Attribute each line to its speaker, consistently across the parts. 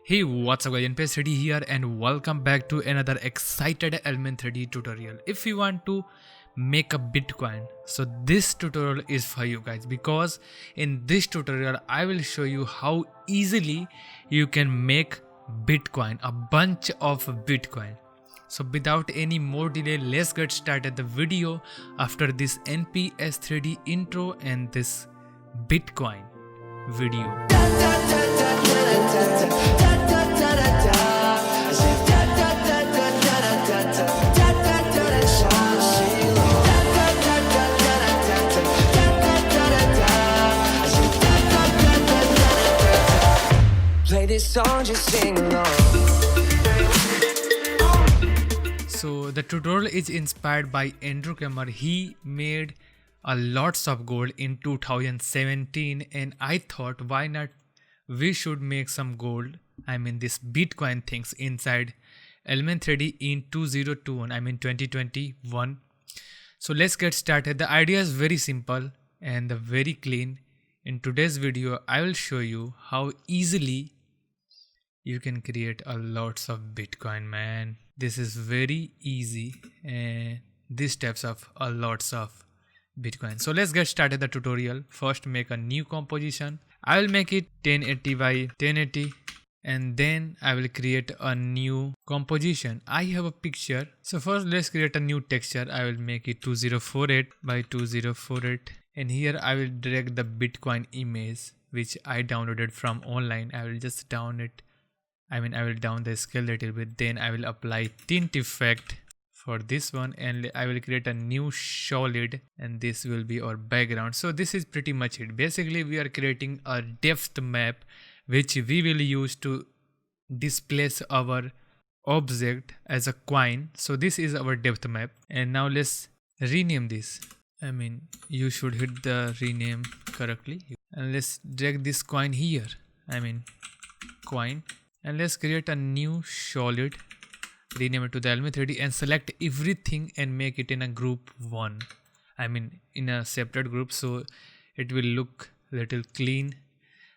Speaker 1: Hey, what's up guys, Unported 3D here and welcome back to another excited Element 3D tutorial. If you want to make a Bitcoin, so this tutorial is for you guys, because in this tutorial I will show you how easily you can make Bitcoin, a bunch of Bitcoin. So without any more delay, let's get started the video after this NPS 3D intro and this Bitcoin video.
Speaker 2: Play this song, just sing along.
Speaker 1: So the tutorial is inspired by Andrew Kramer. He made a lots of gold in 2017 and I thought why not we should make some gold, this Bitcoin things inside Element 3D in 2021. So let's get started. The idea is very simple and very clean. In today's video I will show you how easily you can create a lots of Bitcoin, man. This is very easy and these steps of a lots of Bitcoin. So let's get started the tutorial. First, make a new composition. I will make it 1080 by 1080 and then I will create a new composition. I have a picture. So first let's create a new texture. I will make it 2048 by 2048 and here I will drag the Bitcoin image which I downloaded from online. I will just down it. I will down the scale a little bit, then I will apply tint effect for this one and I will create a new solid and this will be our background. So this is pretty much it. Basically we are creating a depth map which we will use to displace our object as a coin. So this is our depth map and now let's rename this. You should hit the rename correctly and let's drag this coin here. Coin. And let's create a new solid, rename it to the Element 3D and select everything and make it in a group 1. In a separate group so it will look little clean.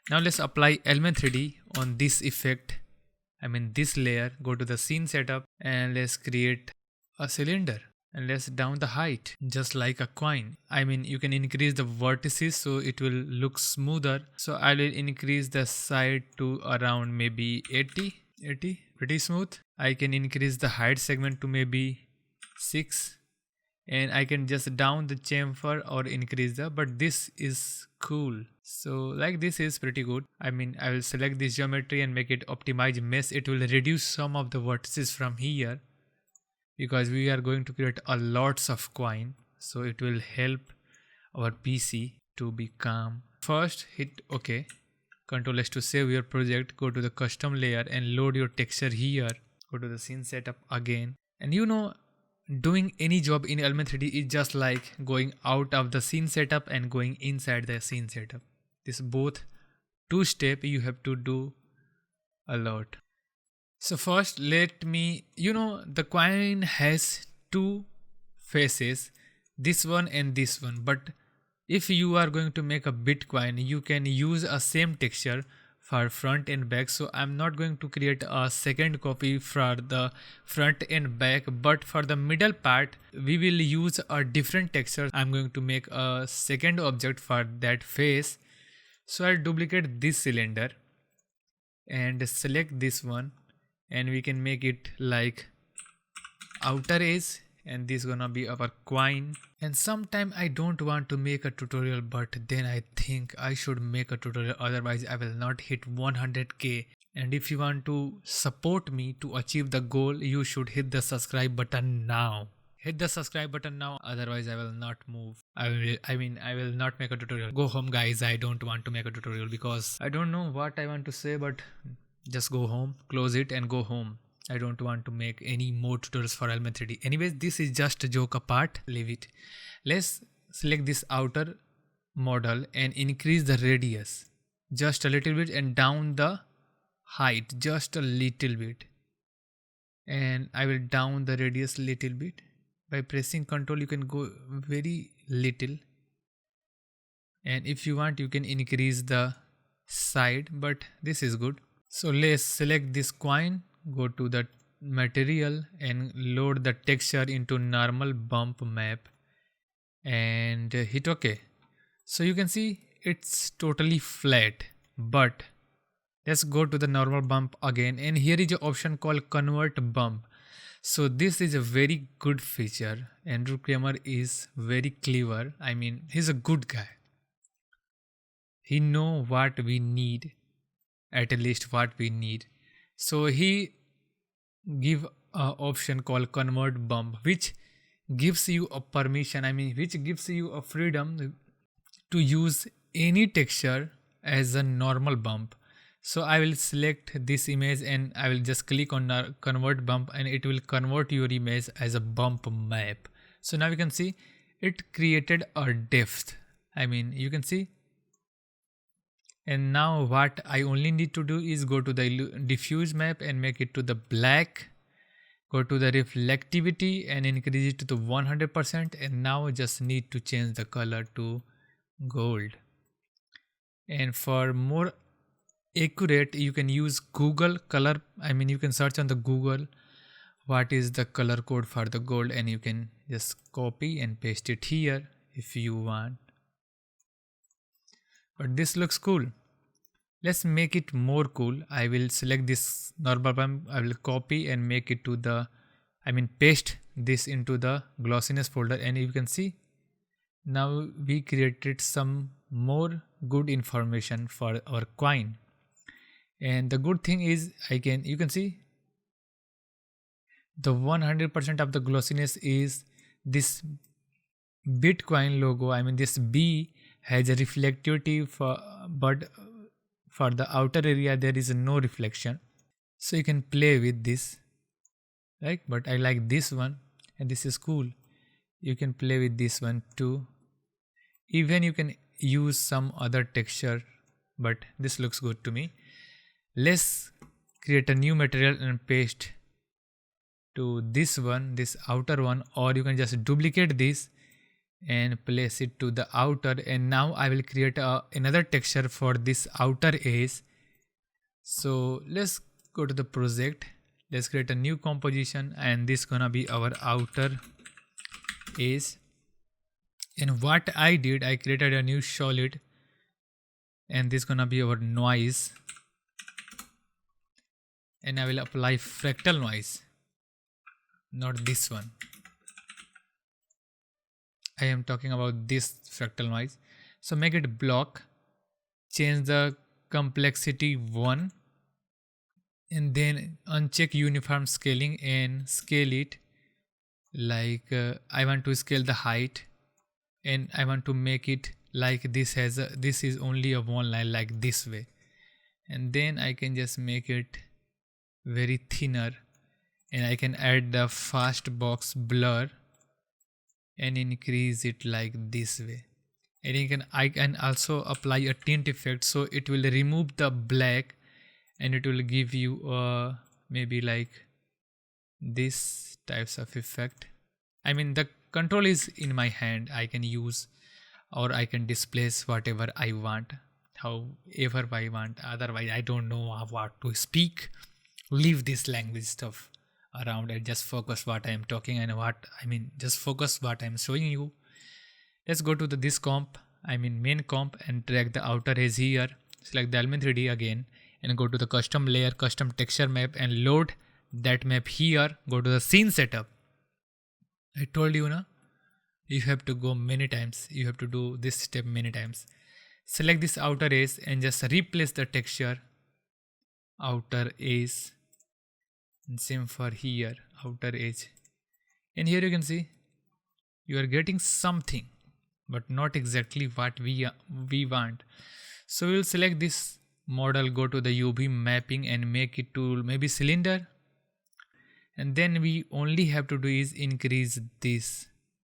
Speaker 1: Now let's apply Element 3D on this effect, this layer. Go to the scene setup and let's create a cylinder and let's down the height just like a coin. You can increase the vertices so it will look smoother. So I will increase the side to around maybe 80, pretty smooth. I can increase the height segment to maybe 6 and I can just down the chamfer or increase but this is cool. So like this is pretty good. I will select this geometry and make it optimize mesh. It will reduce some of the vertices from here, because we are going to create a lots of coin, so it will help our PC to be calm. First hit OK, Ctrl S to save your project. Go to the custom layer and load your texture here. Go to the scene setup again, and doing any job in Element 3D is just like going out of the scene setup and going inside the scene setup. This both two steps you have to do a lot. So first let me, the coin has two faces, this one and this one. But if you are going to make a Bitcoin, you can use a same texture for front and back. So I'm not going to create a second copy for the front and back, but for the middle part, we will use a different texture. I'm going to make a second object for that face. So I'll duplicate this cylinder and select this one. And we can make it like outer edge and this gonna be our coin. And sometime I don't want to make a tutorial, but then I think I should make a tutorial, otherwise I will not hit 100k. And if you want to support me to achieve the goal, you should hit the subscribe button now. Hit the subscribe button now, otherwise I will not move. I will not make a tutorial. Go home guys, I don't want to make a tutorial because I don't know what I want to say, but just go home, close it and go home. I don't want to make any more tutorials for Element 3D. Anyways, this is just a joke apart, leave it. Let's select this outer model and increase the radius just a little bit and down the height just a little bit. And I will down the radius little bit. By pressing Ctrl you can go very little. And if you want you can increase the side, but this is good. So let's select this coin, go to the material and load the texture into normal bump map and hit OK. So you can see it's totally flat, but let's go to the normal bump again, and here is an option called convert bump. So this is a very good feature. Andrew Kramer is very clever. I mean, he's a good guy. He know what we need, at least what we need. So he give a option called convert bump, which gives you a permission, which gives you a freedom to use any texture as a normal bump. So I will select this image and I will just click on the convert bump, and it will convert your image as a bump map. So now you can see it created a depth. You can see. And now what I only need to do is go to the diffuse map and make it to the black. Go to the reflectivity and increase it to 100%, and now just need to change the color to gold. And for more accurate, you can use Google color. You can search on the Google what is the color code for the gold, and you can just copy and paste it here if you want. But this looks cool. Let's make it more cool. I will select this normal bump. I will copy and make it to the, paste this into the glossiness folder, and you can see now we created some more good information for our coin. And the good thing is you can see the 100% of the glossiness is this Bitcoin logo. This B has a reflectivity but for the outer area there is no reflection. So you can play with this, right? But I like this one, and this is cool. You can play with this one too. Even you can use some other texture, but this looks good to me. Let's create a new material and paste to this one, this outer one, or you can just duplicate this and place it to the outer. And now I will create another texture for this outer edge. So let's go to the project. Let's create a new composition, and this gonna be our outer edge. And what I did, I created a new solid, and this gonna be our noise. And I will apply fractal noise, not this one. I am talking about this fractal noise. So make it block, change the complexity 1, and then uncheck uniform scaling and scale it like I want to scale the height, and I want to make it like this is only a one line, like this way. And then I can just make it very thinner, and I can add the fast box blur and increase it like this way. And I can also apply a tint effect, so it will remove the black and it will give you maybe like this types of effect. The control is in my hand. I can use or I can displace whatever I want, however I want. Otherwise I don't know what to speak. Leave this language stuff around and just focus what I am talking and just focus what I am showing you. Let's go to this comp, main comp, and drag the outer edge here. Select the element 3D again and go to the custom layer, custom texture map, and load that map here. Go to the scene setup. I told you you have to go many times. You have to do this step many times. Select this outer edge and just replace the texture outer edge, and same for here, outer edge. And here you can see you are getting something, but not exactly what we want. So we will select this model, go to the UV mapping and make it to maybe cylinder, and then we only have to do is increase this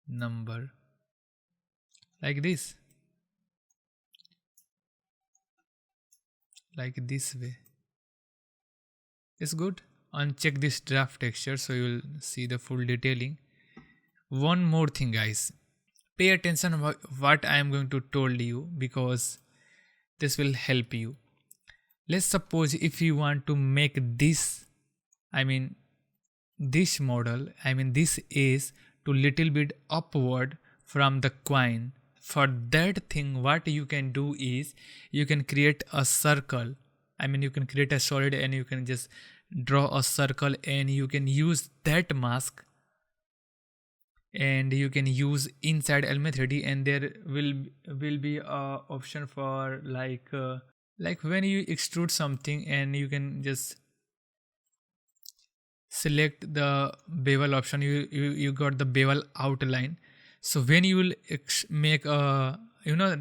Speaker 1: number like this way. It's good. Uncheck this draft texture so you will see the full detailing. One more thing, guys, pay attention what I am going to told you, because this will help you. Let's suppose if you want to make this, I mean this model, this is to little bit upward from the coin. For that thing, what you can do is you can create a circle. You can create a solid and you can just draw a circle, and you can use that mask, and you can use inside element 3D, and there will be a option for like when you extrude something, and you can just select the bevel option. You got the bevel outline. So when you will make a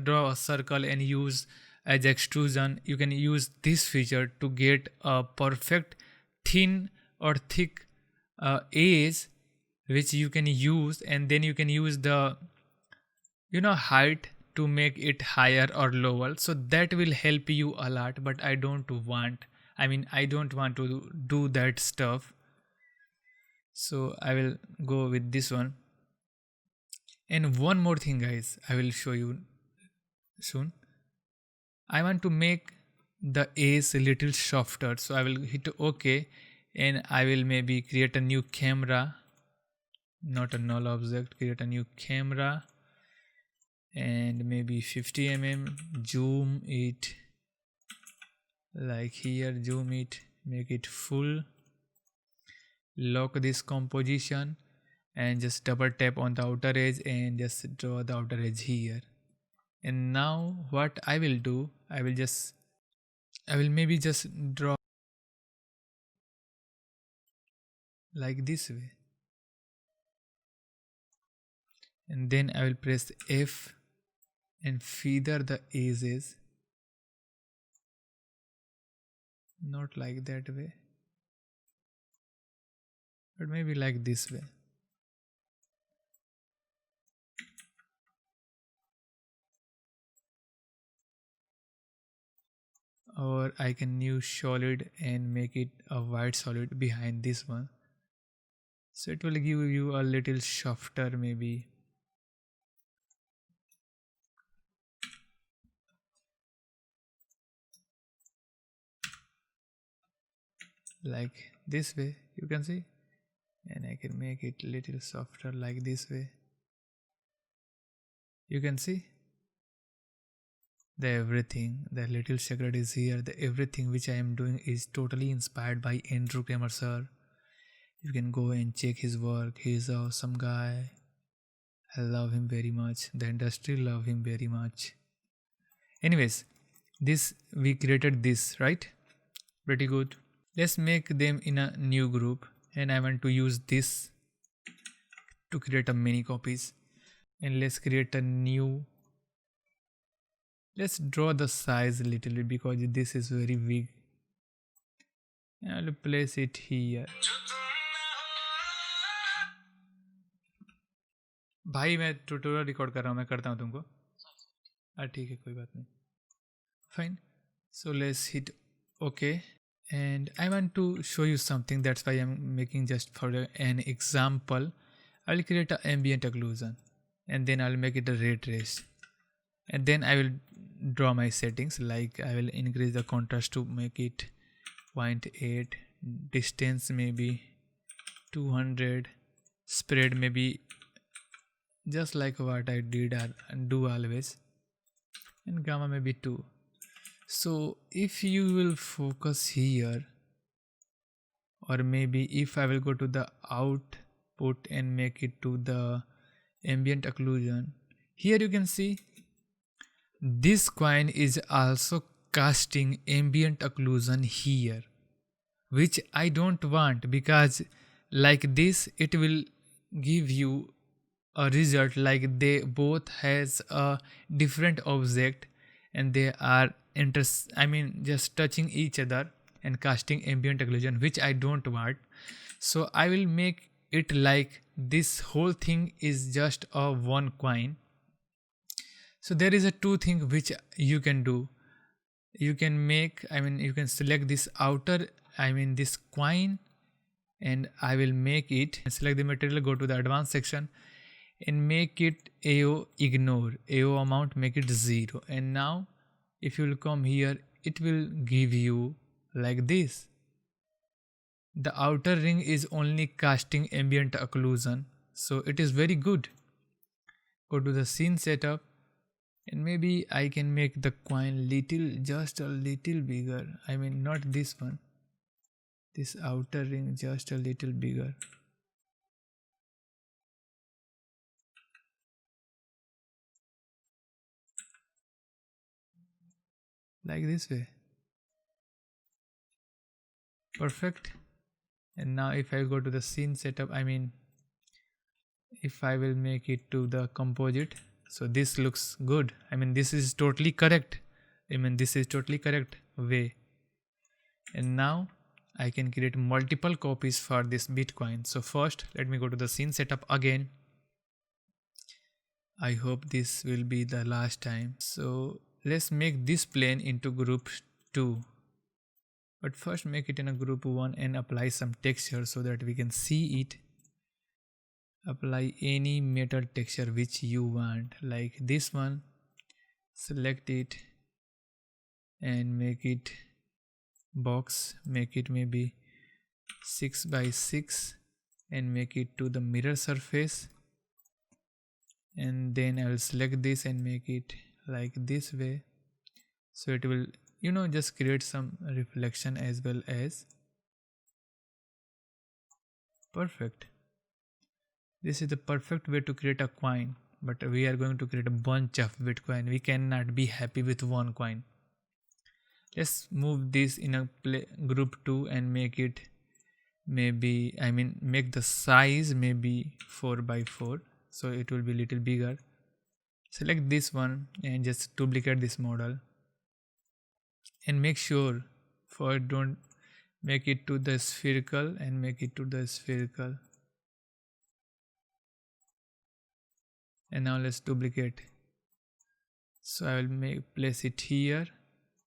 Speaker 1: draw a circle and use as extrusion, you can use this feature to get a perfect thin or thick edge, which you can use, and then you can use the height to make it higher or lower. So that will help you a lot, but I don't want to do that stuff. So I will go with this one. And one more thing, guys, I will show you soon. I want to make the edge a little softer, so I will hit OK, and I will maybe create a new camera, not a null object, create a new camera, and maybe 50 mm, zoom it like here, zoom it, make it full, lock this composition, and just double tap on the outer edge and just draw the outer edge here. And now what I will do, I will maybe just draw like this way, and then I will press F and feather the edges, not like that way, but maybe like this way. Or I can use solid and make it a white solid behind this one, so it will give you a little softer maybe. Like this way, you can see, and I can make it little softer like this way. You can see the everything, the little secret is here. The everything which I am doing is totally inspired by Andrew Kramer sir. You can go and check his work. He is an awesome guy. I love him very much. The industry love him very much. Anyways, this we created this, right? Pretty good. Let's make them in a new group, and I want to use this to create a mini copies. And let's create a new, let's draw the size a little bit because this is very big. I'll place it here. भाई मैं tutorial record कर रहा हूँ, मैं करता हूँ तुमको। ठीक है, कोई बात नहीं, fine. So let's hit OK, and I want to show you something. That's why I'm making just for an example. I'll create an ambient occlusion, and then I'll make it a ray trace, and then I will draw my settings. Like I will increase the contrast to make it 0.8, distance maybe 200, spread maybe just like what I did and do always, and gamma maybe 2. So if you will focus here, or maybe if I will go to the output and make it to the ambient occlusion, here you can see this coin is also casting ambient occlusion here, which I don't want, because like this it will give you a result like they both has a different object and they are just touching each other and casting ambient occlusion, which I don't want. So I will make it like this whole thing is just a one coin. So there is a two thing which you can do. You can make, you can select this outer, this coin, and I will make it, select the material, go to the advanced section and make it AO ignore, AO amount, make it 0. And now if you will come here it will give you like this. The outer ring is only casting ambient occlusion, so it is very good. Go to the scene setup, and maybe I can make the coin just a little bigger. I mean, not this one, this outer ring just a little bigger. Like this way. Perfect. And now if I go to the scene setup, I mean, if I will make it to the composite, so this looks good. I mean, this is totally correct. This is totally correct way. And now I can create multiple copies for this Bitcoin. So first, let me go to the scene setup again. I hope this will be the last time. So let's make this plane into group 2. But first make it in a group 1 and apply some texture so that we can see it. Apply any metal texture which you want, like this one. Select it and make it box, make it maybe 6 by 6 and make it to the mirror surface. And then I will select this and make it like this way, so it will just create some reflection as well as perfect. This is the perfect way to create a coin, but we are going to create a bunch of Bitcoin. We cannot be happy with one coin. Let's move this in a group 2 and make it maybe, make the size maybe 4 by 4, so it will be a little bigger. Select this one and just duplicate this model, and make sure for don't make it to the spherical and make it to the spherical. And now let's duplicate. So I will place it here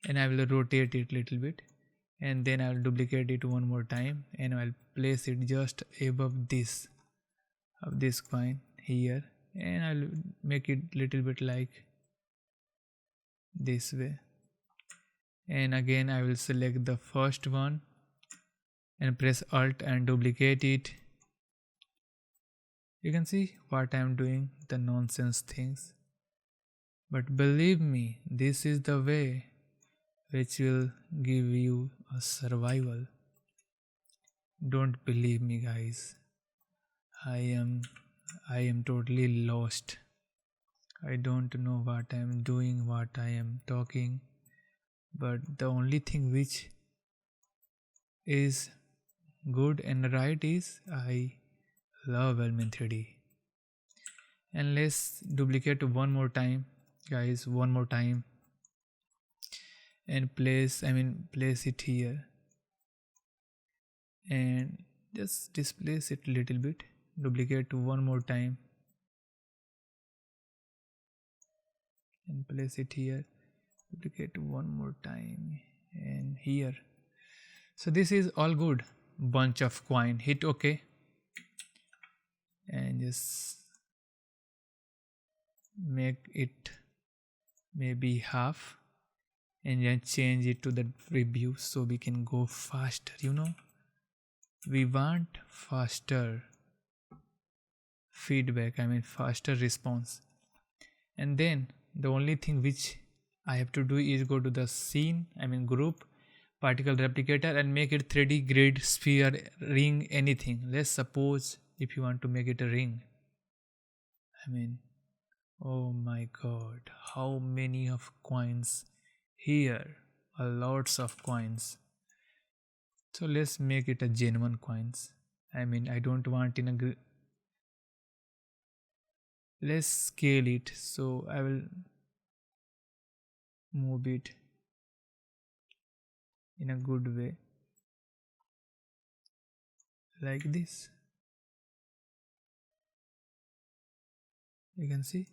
Speaker 1: and I will rotate it little bit, and then I will duplicate it one more time and I will place it just above this of this coin here, and I will make it little bit like this way. And again I will select the first one and press Alt and duplicate it. You can see what I am doing, the nonsense things. But believe me, this is the way which will give you a survival. Don't believe me, guys. I am totally lost. I don't know what I am doing, what I am talking. But the only thing which is good and right is I love Element 3D. And let's duplicate one more time, guys, one more time, and place it here and just displace it little bit. Duplicate one more time and place it here. Duplicate one more time and here. So this is all good. Bunch of coin. Hit OK and just make it maybe half and then change it to the preview so we can go faster. We want faster feedback, faster response. And then the only thing which I have to do is go to the scene, group, particle replicator, and make it 3D grid, sphere, ring, anything. Let's suppose if you want to make it a ring. Oh my god, how many of coins here? Lots of coins. So let's make it a genuine coins. I don't want in a let's scale it, so I will move it in a good way like this. You can see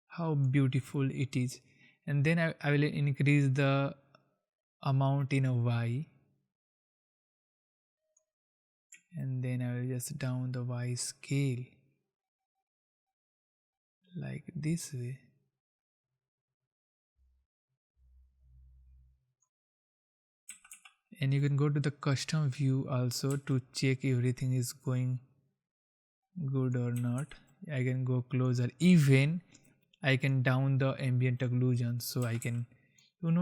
Speaker 1: how beautiful it is. And then I will increase the amount in a Y, and then I will just down the Y scale like this way. And you can go to the custom view also to check everything is going good or not. I can go closer, even I can down the ambient occlusion, so I can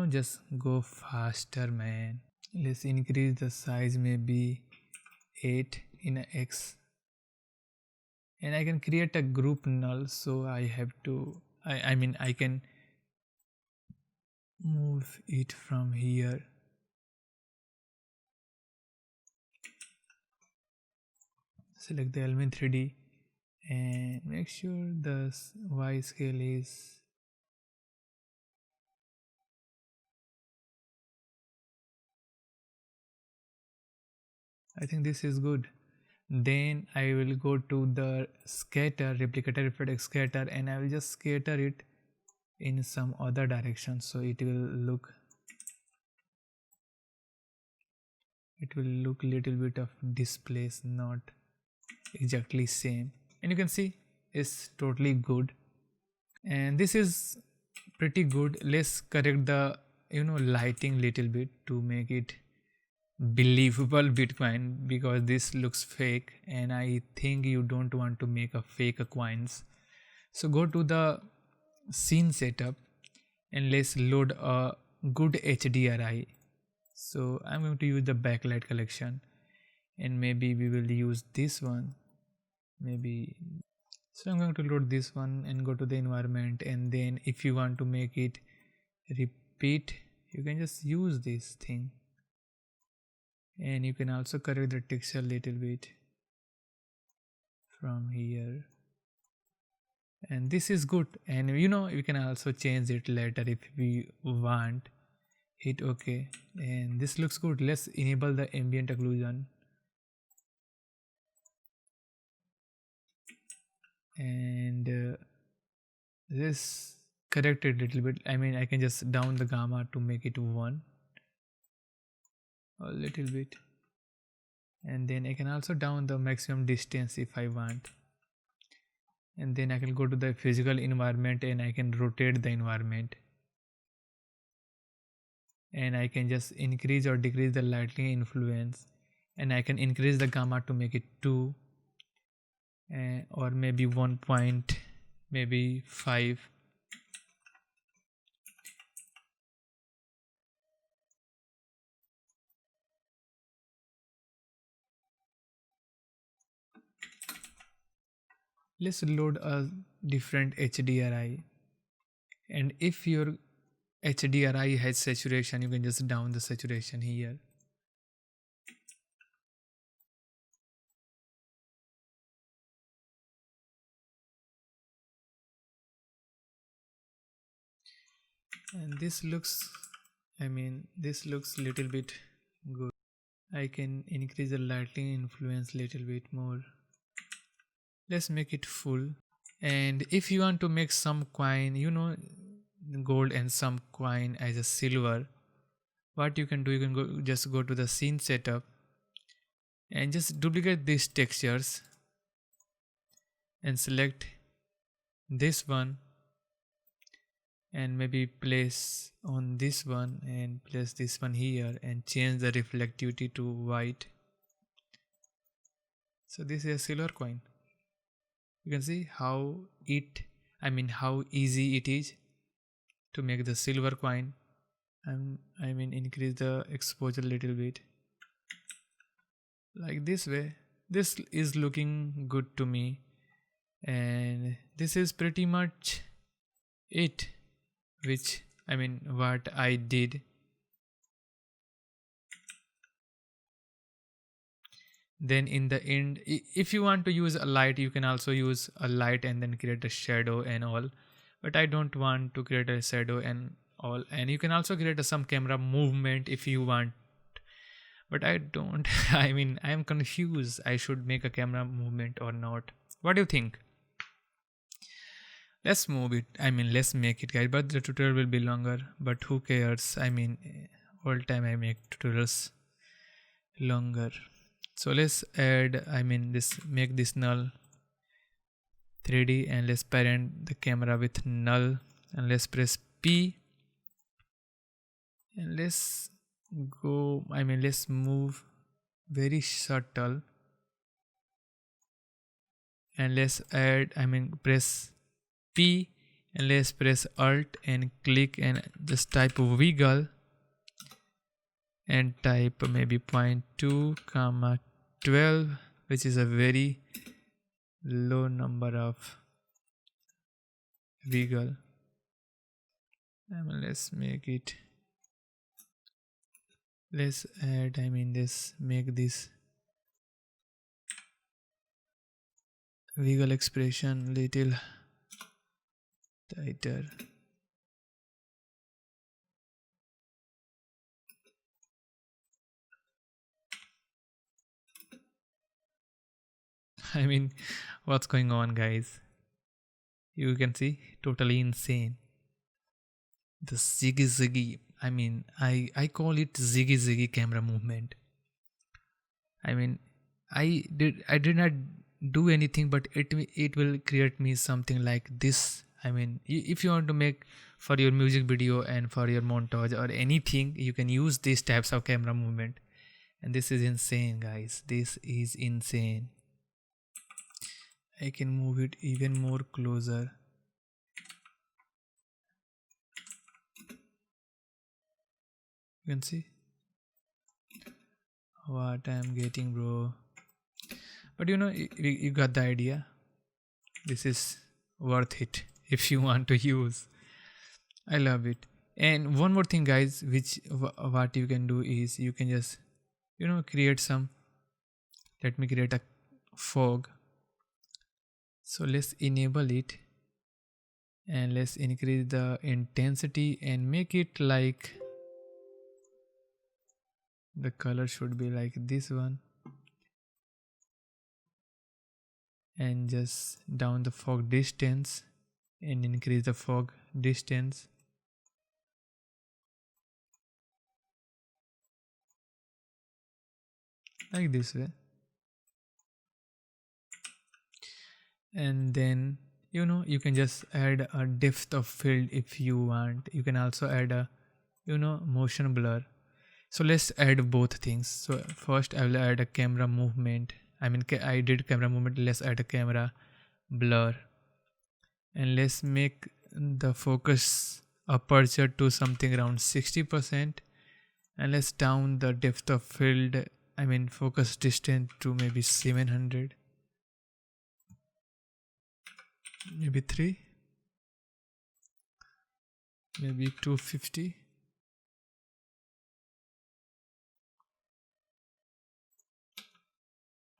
Speaker 1: just go faster, man. Let's increase the size, maybe 8 in a X, and I can create a group null, so I have to I mean I can move it from here. Select the element 3D and make sure the Y scale is I think this is good. Then I will go to the scatter, replicator, reflected scatter, and I will just scatter it in some other direction, so it will look little bit of displace, not exactly same. And you can see it's totally good, and this is pretty good. Let's correct the lighting little bit to make it believable Bitcoin, because this looks fake and I think you don't want to make a fake coins. So go to the scene setup and let's load a good HDRI. So I'm going to use the backlight collection, and maybe we will use this one, maybe. So I'm going to load this one and go to the environment, and then if you want to make it repeat, you can just use this thing. And you can also correct the texture a little bit from here, and this is good. And you can also change it later if we want. Hit OK, and this looks good. Let's enable the ambient occlusion, and this correct it a little bit. I mean I can just down the gamma to make it 1 a little bit, and then I can also down the maximum distance if I want. And then I can go to the physical environment and I can rotate the environment, and I can just increase or decrease the lighting influence, and I can increase the gamma to make it 2 or maybe 1 point, maybe 5. Let's load a different HDRI, and if your HDRI has saturation, you can just down the saturation here. And this looks little bit good. I can increase the lighting influence little bit more. Let's make it full. And if you want to make some coin, gold and some coin as a silver, what you can do, you can just go to the scene setup and just duplicate these textures and select this one, and maybe place on this one and place this one here, and change the reflectivity to white. So this is a silver coin. You can see how easy it is to make the silver coin. Increase the exposure a little bit, like this way. This is looking good to me, and this is pretty much it, what I did. Then in the end, if you want to use a light, you can also use a light and then create a shadow and all, but I don't want to create a shadow and all. And you can also create some camera movement if you want, but I don't. I am confused, I should make a camera movement or not. What do you think? Let's move it. Let's make it, guys, but the tutorial will be longer, but who cares? All time I make tutorials longer. So let's add, make this null 3D, and let's parent the camera with null, and let's press P, and let's go, let's move very subtle, and let's add, press P, and let's press Alt and click and just type wiggle and type maybe 0.2 comma 12, which is a very low number of wiggle. Let's make it, let's add, this, make this wiggle expression little tighter. What's going on, guys? You can see, totally insane. The ziggy ziggy, I call it ziggy ziggy camera movement. I did not do anything, but it will create me something like this. If you want to make for your music video and for your montage or anything, you can use these types of camera movement. And this is insane, guys. This is insane. I can move it even more closer. You can see what I'm getting, bro. But you got the idea. This is worth it if you want to use. I love it. And one more thing, guys, which what you can do is you can just create some, let me create a fog. So let's enable it and let's increase the intensity and make it like, the color should be like this one, and just down the fog distance and increase the fog distance. Like this way. And then you can just add a depth of field if you want. You can also add a motion blur. So let's add both things. So first I will add a camera movement. I did camera movement. Let's add a camera blur, and let's make the focus aperture to something around 60%, and let's down the depth of field, focus distance to maybe 700, maybe 3, maybe 250.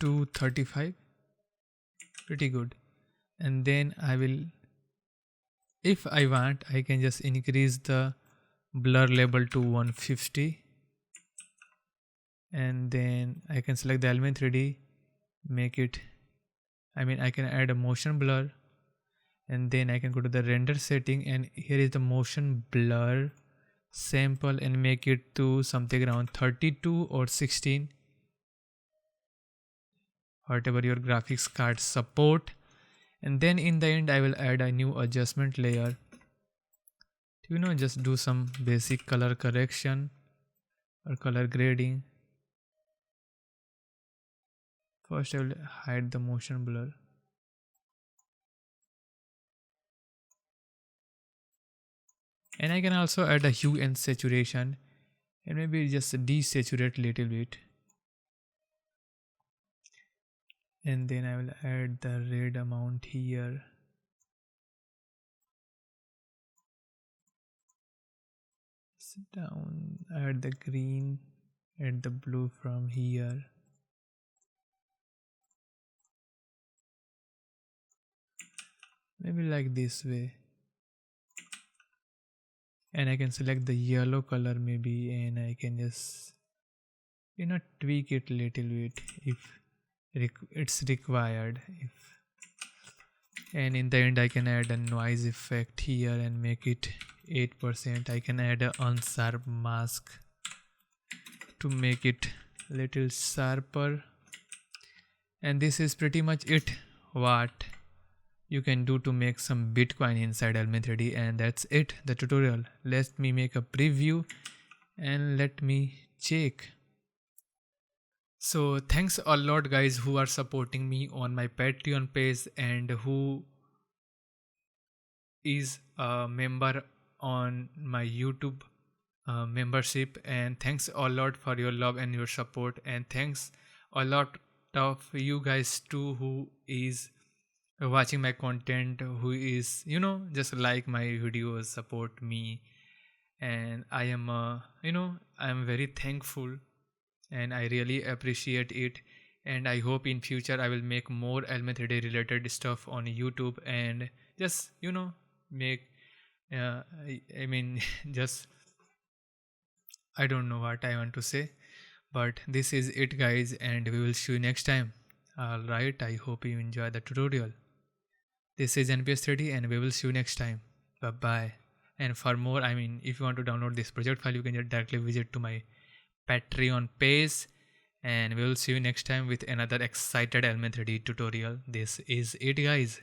Speaker 1: To 35, pretty good. And then I will, if I want, I can just increase the blur level to 150, and then I can select the element 3D, make it, I can add a motion blur, and then I can go to the render setting, and here is the motion blur sample, and make it to something around 32 or 16, whatever your graphics card support. And then in the end I will add a new adjustment layer, just do some basic color correction or color grading. First I will hide the motion blur, and I can also add a hue and saturation, and maybe just desaturate little bit. And then I will add the red amount here. Sit down, add the green, add the blue from here. Maybe like this way. And I can select the yellow color maybe, and I can just tweak it little bit if it's required. And in the end I can add a noise effect here and make it 8%. I can add a unsharp mask to make it little sharper. And this is pretty much it what you can do to make some Bitcoin inside Element 3D. And that's it, the tutorial. Let me make a preview and let me check. So thanks a lot guys who are supporting me on my Patreon page and who is a member on my YouTube membership, and thanks a lot for your love and your support, and thanks a lot of you guys too who is watching my content, who is just like my videos, support me, and I am I am very thankful and I really appreciate it. And I hope in future I will make more element 3D related stuff on YouTube and just make I mean just I don't know what I want to say, but this is it guys, and we will see you next time. All right, I hope you enjoy the tutorial. This is NPS 30 and we will see you next time. Bye bye. And for more, if you want to download this project file, you can just directly visit to my Patreon page, and we will see you next time with another excited element 3D tutorial. This is it guys.